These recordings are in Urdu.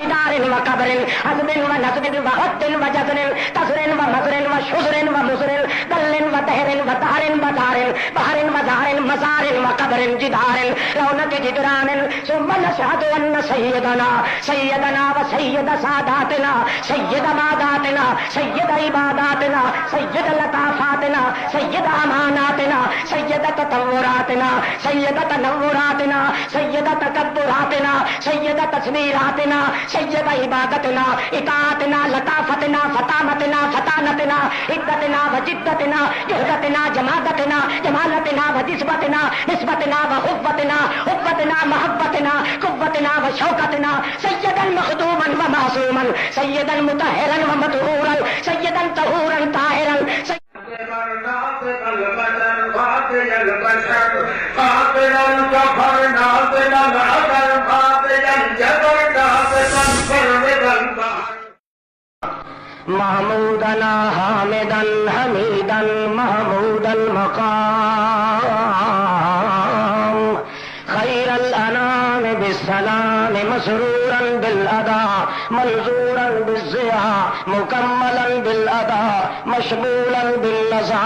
دار وقبر حزب ونسب وحد وجزر تسر ومسر وشزر ومسر دل ودهر ودار ودار بحر ودار مزار وقبر جدار رونق جدران ثم نشهد أن سيدنا وسيد ساداتنا سيد ماداتنا سيد عباداتنا سيد لطافاتنا سيد أماناتنا سيد تطوراتنا سيد تنوراتنا سيد تكبراتنا سيد تصويراتنا سید عبادتنا اطاعتنا لطافتنا فطامتنا فطانتنا عدتنا وجدتنا جہدتنا جمادتنا جمالتنا ونسبتنا نسبتنا وحبتنا حبتنا محبتنا قوتنا وشوکتنا سیدا مخدوما ومعصوما سیدا مطہرا ومطہورا سیدا طہورا طاہرا محمودنا حامدا حمیدا محمود المقام خیر الانام بالسلام مسرورا بالادا منظورا بالضیاء مکملا بالادا مشمولا بالنزع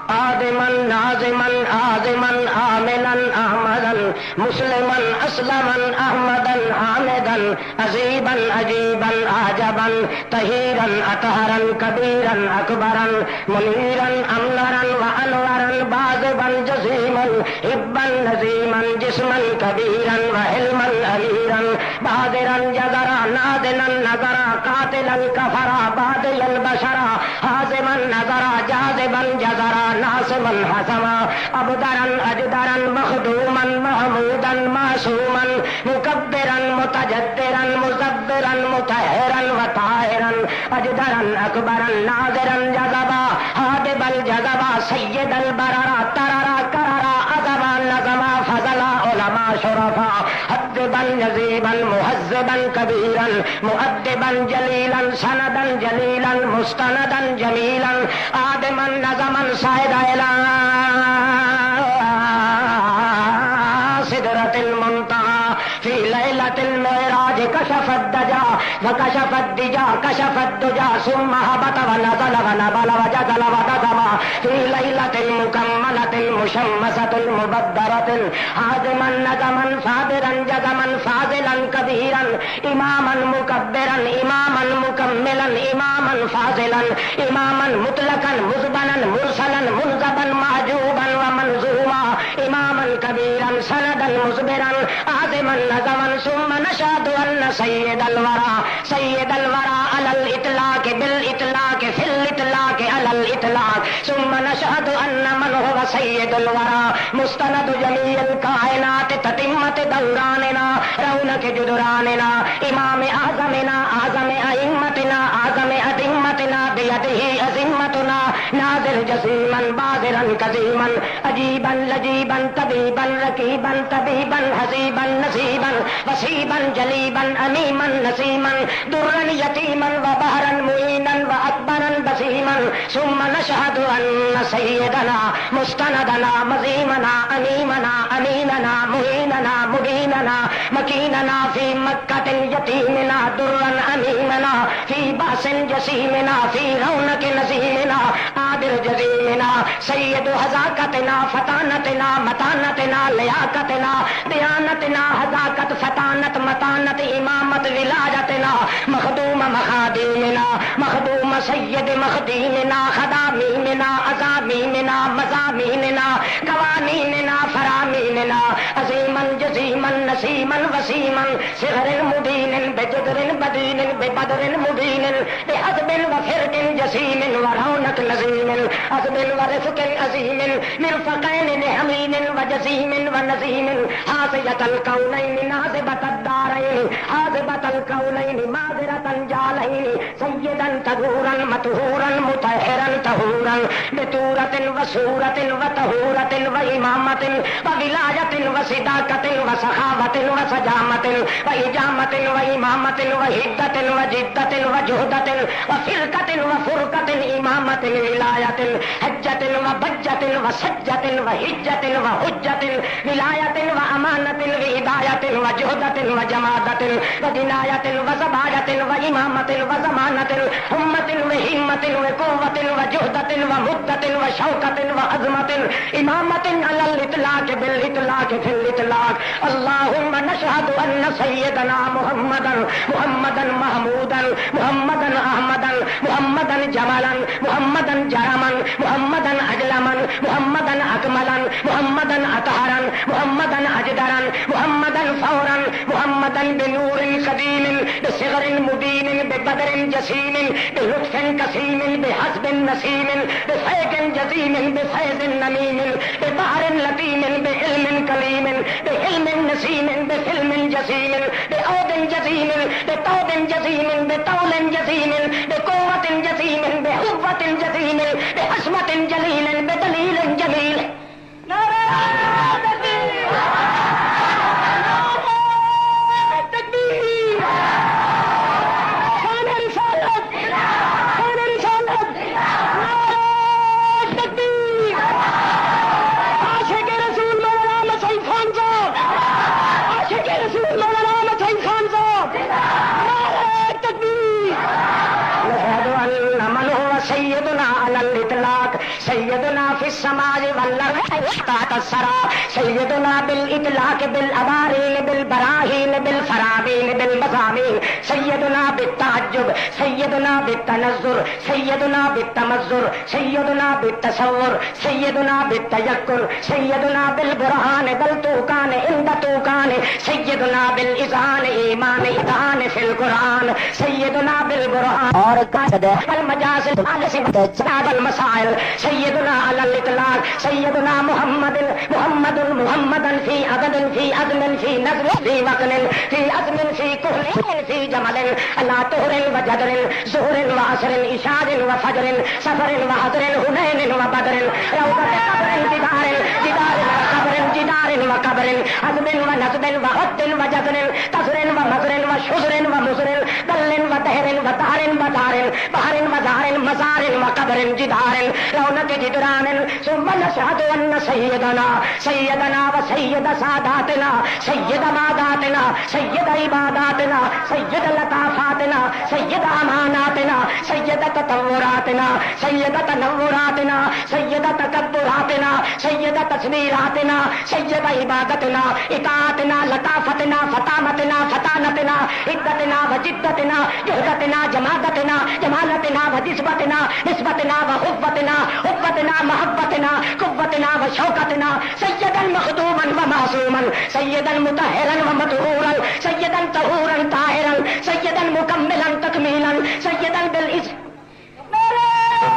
آدما نازما آزما آمنا احمدا مسلما اسلما احمدا حامدا عجیبا عجیبا عجبا طہیرا اطہرا کبیرا اکبرا منیرا امنرا وانورا باذبا جسیما حبا نظیما جسما کبیرا وحلما اميرا بادرا جزرا نادلا نظرا قاتلا كفرا بادلا البشرا حازما نظرا جاذبا جزرا ناصبا حسما ابدرا اجدرا مخدوما محمودا معصوما مكبرا متجدرا مزبرا مطهرا وطاهرا اجدرا اكبرا ناظرا جذبا حادب الجذبا سيد البررا تررا كررا أذبا نظما فضلا علماء شرفا هذبا نذيبا مهذبا كبيرا مؤدبا جليلا سندا جليلا مستندا جميلا آدما نظما صعد إلى سدرة المنتهى في ليلة المعراج كشف الدجى وكشف الدجى كشف الدجى ثم هبط ونزل ونبل وجزل ودزم في ليلة المكملة المشمسة المبدرة هازما نظما صابرا جزما فاضلا كبيرا إماما مكبرا إماما مكملا إماما فاضلا إماما مطلقا مزبنا مرسلا منزبا محجوبا ومنزوما إماما كبيرا سندا مزبرا عظما نظما ثم نشهد أن سيد الورى على الإطلاق بالإطلاق في الإطلاق على الإطلاق ثم نشهد أن من هو سيد الورى مستند جميع الكائنات تتمة دوراننا رونق جدراننا إمام أعظمنا أعظم أئمتنا أعظم أئمتنا بيده أزمتنا ناظر جسيما بادرا كظيما أجيبا لجيبا طبيبا ركيبا طبيبا حسيبا نسيبا وسيبا جليبا أميما نسيما درا يتيما وبهرا معينا وأكبرا بسيما ثم نشهد أن سيدنا مستندنا مزيمنا أميمنا أميننا معيننا مبيننا مكيننا في مكة يتيمنا درا أميمنا في بأس جسيمنا في رونق نزيمنا عادل جزيمنا سيد حذاقتنا فطانتنا متانتنا لياقتنا ديانتنا حذاقت فطانت متانت إمامت ولادتنا مخدوم مخاديمنا مخدوم سيد مخديمنا خداميننا أزاميننا مزاميننا قوانيننا فراميننا عظيما جزيما نسيما وسيما صغر مبين بجدر بدين ببدر مبين بحسب وفرد جسيم ورونق نزيم حسب ورفق عظيم مرفقين لحمين وجسيم ونزيم حاصية الكونين نازبة الدارين حاذبة الكونين ماذرة جالين سيدا طهورا مطهورا مطهرا طهورا بطورة وسورة وطهورة وإمامة وولایة وصداقة وسخاوة وسجامة وإجامة وإمامة وحدة وجدة وجهدة وفرقة وفرقة إمامة ولایة حجة وبجة وسجة وحجة وحجة ولایة وأمانة وهداية وجهدة وجمادة وجناية وزباية وإمامة وزمانة همة وهمة وقوة وجهدة ومدة وشوكة وعظمة إمامة على الإطلاق بالإطلاق في الإطلاق. اللهم نشهد أن سيدنا محمدا محمودا محمدا أحمدا محمدا جمالا محمدا جرما محمدا أجلما محمدا أكملا محمدا أطهرا محمدا أجدرا محمدا فورا محمدا بنور قديم بصغر مبين ببدر جسيم بلطف كسيم بحسب نسيم بفيق جزيم بفيض نميم ببحر لطيم بعلم كليم بعلم نسيم بفلم جسيم بأود جزيم بطود جزيم بطول جزيم بقوة جزيم بحوة جزيم بحسمة جليل بدليل جميل. سيدنا في السماء والأرض تحت الثرى سيدنا بالإطلاق بالأبارين بالبراهين بالفراغين بالمزامين سيدنا بالتعجب سيدنا بالتنزر سيدنا بالتمزر سيدنا بالتصور سيدنا بالتيقن سيدنا بالبرهان بالتوقان عند توقان سيدنا بالإذعان إيمان إذعان في القرآن سيدنا بالبرهان اور قصد المجاز الجناب المسائل سيدنا على الإطلاق سيدنا محمدا في عدد في عزم في نزل في وطن في عزم في كهل في جمل على طهر وجدر زهر وعصر إشار وفجر سفر وحضر هنين وبدر روضة قبر جدار وقبر عزم ونزب وعد وجدر تسر ومزر وشزر ومزر دل ودهر ودار ودار بحر ودار مزار وقبر جدار رونق جدران ثم نشهد أن سيدنا وسيد ساداتنا سيد ماداتنا سيد عباداتنا سيد لطافاتنا سيد أماناتنا سيد تطوراتنا سيد تنوراتنا سيد تكبراتنا سيد تسبيراتنا سيد عبادتنا إطاعتنا لطافتنا فطامتنا فطانتنا عدتنا وجدتنا جهدتنا جمادتنا جمالتنا ونسبتنا نسبتنا وحبتنا حبتنا محبتنا قوتنا وشوكتنا سيدا مخدوما ومعصوما سيدا مطهرا ومطهورا سيدا طهورا طاهرا سيدا مكملا تكميلا سيدا بالإذن.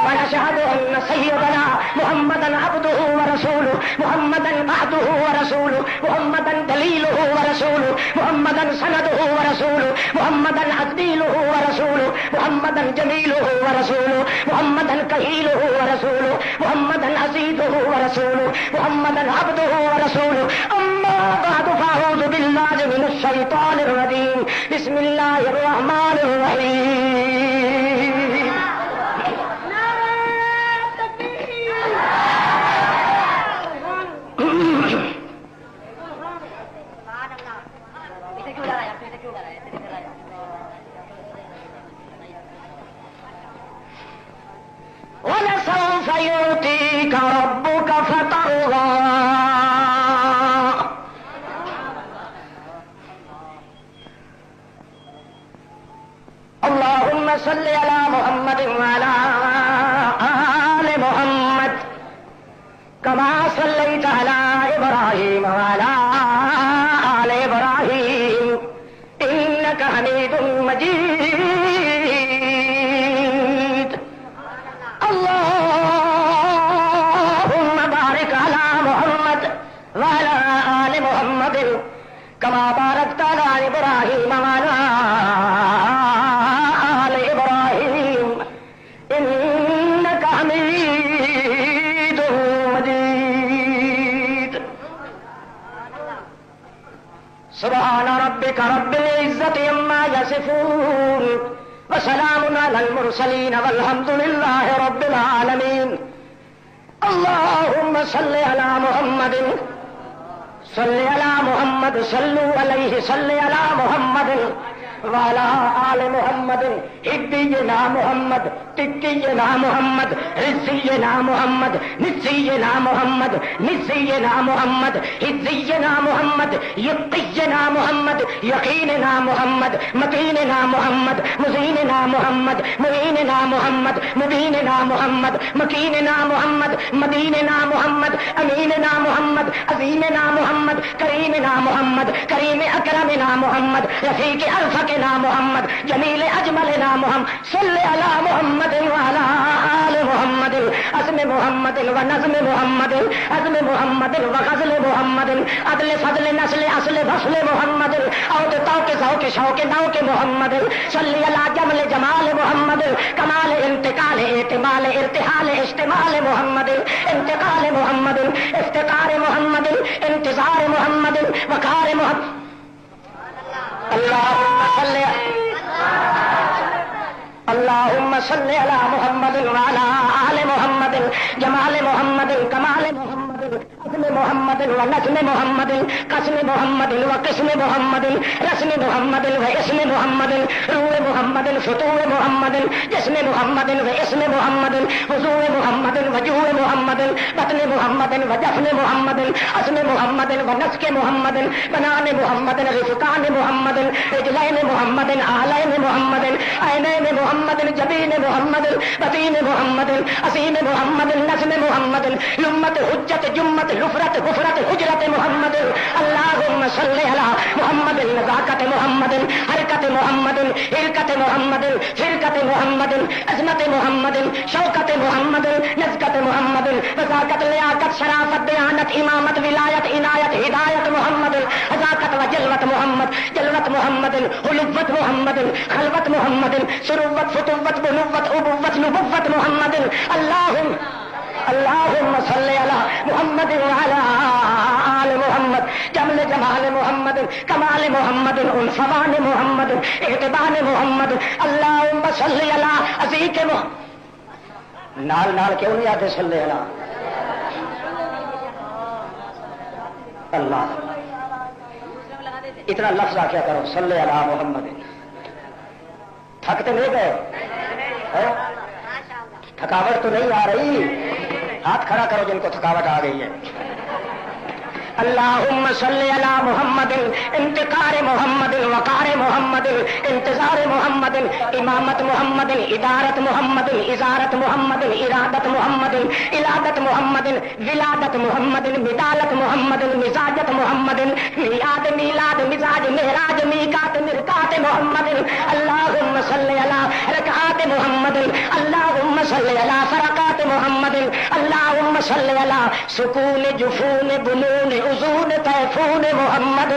ونشهد أن سيدنا محمدا عبده ورسوله محمدا عهده ورسوله محمدا دليله ورسوله محمدا سنده ورسوله محمدا عديله ورسوله محمدا جميله ورسوله محمدا كهيله ورسوله محمدا عزيزه ورسوله محمدا عبده ورسوله. أما بعد فأعوذ بالله من الشيطان الرجيم بسم الله الرحمن الرحيم. ولسوف يؤتيك ربك فترضى اللهم صل على محمد وعلى آل محمد كما صليت على إبراهيم وعلى آل إبراهيم إنك حميد مجيد. اللهم بارك على محمد وعلى آل محمد كما باركت على إبراهيم وعلى آل إبراهيم يصفون وسلام على المرسلين والحمد لله رب العالمين. اللهم صل على محمد صل على محمد صلوا عليه صل على محمد وعلى آل محمد حبينا محمد تقينا محمد رزينا محمد نسينا محمد نسينا محمد هزينا محمد يقينا محمد يقيننا محمد مكيننا محمد مزيننا محمد معيننا محمد مبيننا محمد مكيننا محمد مديننا محمد أميننا محمد عظيمنا محمد كريمنا محمد كريم أكرمنا محمد رفيق أرفقنا محمد جميل أجملنا محمد صل على محمد وعلى آل محمد اسم محمد ونظم محمد عزم محمد وغزل محمد عدل فضل نسل اصل فصل محمد اوت توق ذوق شوق نوق محمد صل على جمل جمال محمد کمال انتقال اعتمال ارتحال اشتمال محمد انتقال محمد افتقار محمد انتظار محمد وقار محمد. اللهم صل على محمد وعلى آل محمد جمال محمد کمال محمد اسم محمد ونسم محمد قسم محمد وقسم محمد رسم محمد واسم محمد روح محمد فتوح محمد جسم محمد واسم محمد وضوء محمد وجوه محمد بطن محمد وجفن محمد اسم محمد ونسك محمد بنان محمد رفقان محمد رجلين محمد آلين محمد عينين محمد جبين محمد بطين محمد أسين محمد نسم محمد لمة حجة جمة لفرة غفرة حجرة محمد. اللهم صل على محمد نزاكة محمد حركة محمد حركة محمد فرقة محمد عظمة محمد شوكة محمد نزكة محمد وزاكة لياقة شرافة ديانة إمامة ولاية عناية هداية محمد حزاكة وجلوة محمد جلوة محمد حلوة محمد خلوة محمد سروة فتوة بنوة أبوة نبوة محمد. اللهم صل على محمد وعلى آل محمد جمل جمال محمد کمال محمد عنفوان محمد اعتبان محمد. اللهم صل على عزیز محمد نال نال کیوں نہیں آتے صلی اللہ اللہ اتنا لفظ آ کیا کرو صلی اللہ محمد. تھکتے نہیں گئے تھکاوٹ تو نہیں آ رہی ہاتھ کھڑا کرو جن کو تھکاوٹ آ گئی ہے. اللهم صل على محمد انتقار محمد وقار محمد انتظار محمد امامت محمد ادارت محمد ازارت محمد ارادت محمد الادت محمد ولادت محمد مدالت محمد مزاجت محمد میعاد میلاد مزاج معراج میقات مرقات محمد. اللهم صل على رکعات محمد اللهم صل على فرقات محمد اللهم صل على سکون جفون بنون حضور طیفون محمد.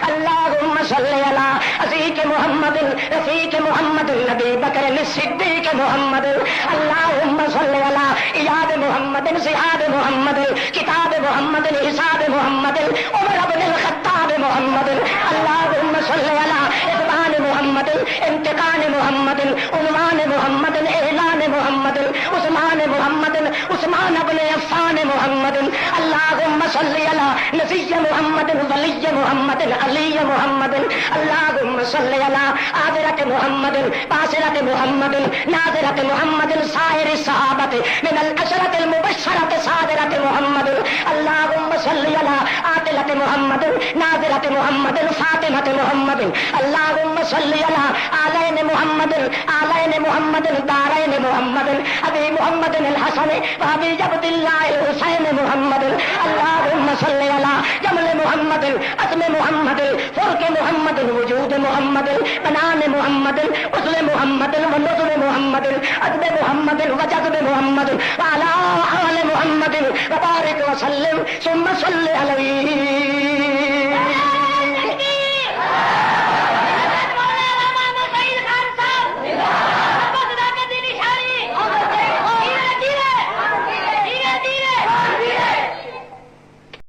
اللهم صل على عزیز محمد رفیق محمد نبی بکر الصدیق محمد. اللهم صل على ایاد محمد زیاد محمد کتاب محمد حساب محمد عمر بن الخطاب محمد. اللهم صل على اقبال محمد انتقال محمد عنوان محمد اعلان محمد عثمان محمد عثمان بن عفان محمد. اللهم صل على نبی محمد ولی محمد علی محمد. اللهم صل على عابرة محمد باسرة محمد ناظرة محمد سائر الصحابة من العشرة المبشرة صادرة محمد. اللهم صل على عاطلة محمد ناظرة محمد فاطمة محمد. اللهم صل على آلين محمد آلين محمد دارين محمد أبي محمد الحسن وأبي عبد الله الحسين محمد. اللهم صل على جمل محمد اسم محمد فرق محمد وجود محمد بنان محمد اصل محمد ونزل محمد عدد محمد وجذب محمد وعلى آل محمد وبارك وسلم ثم صل عليه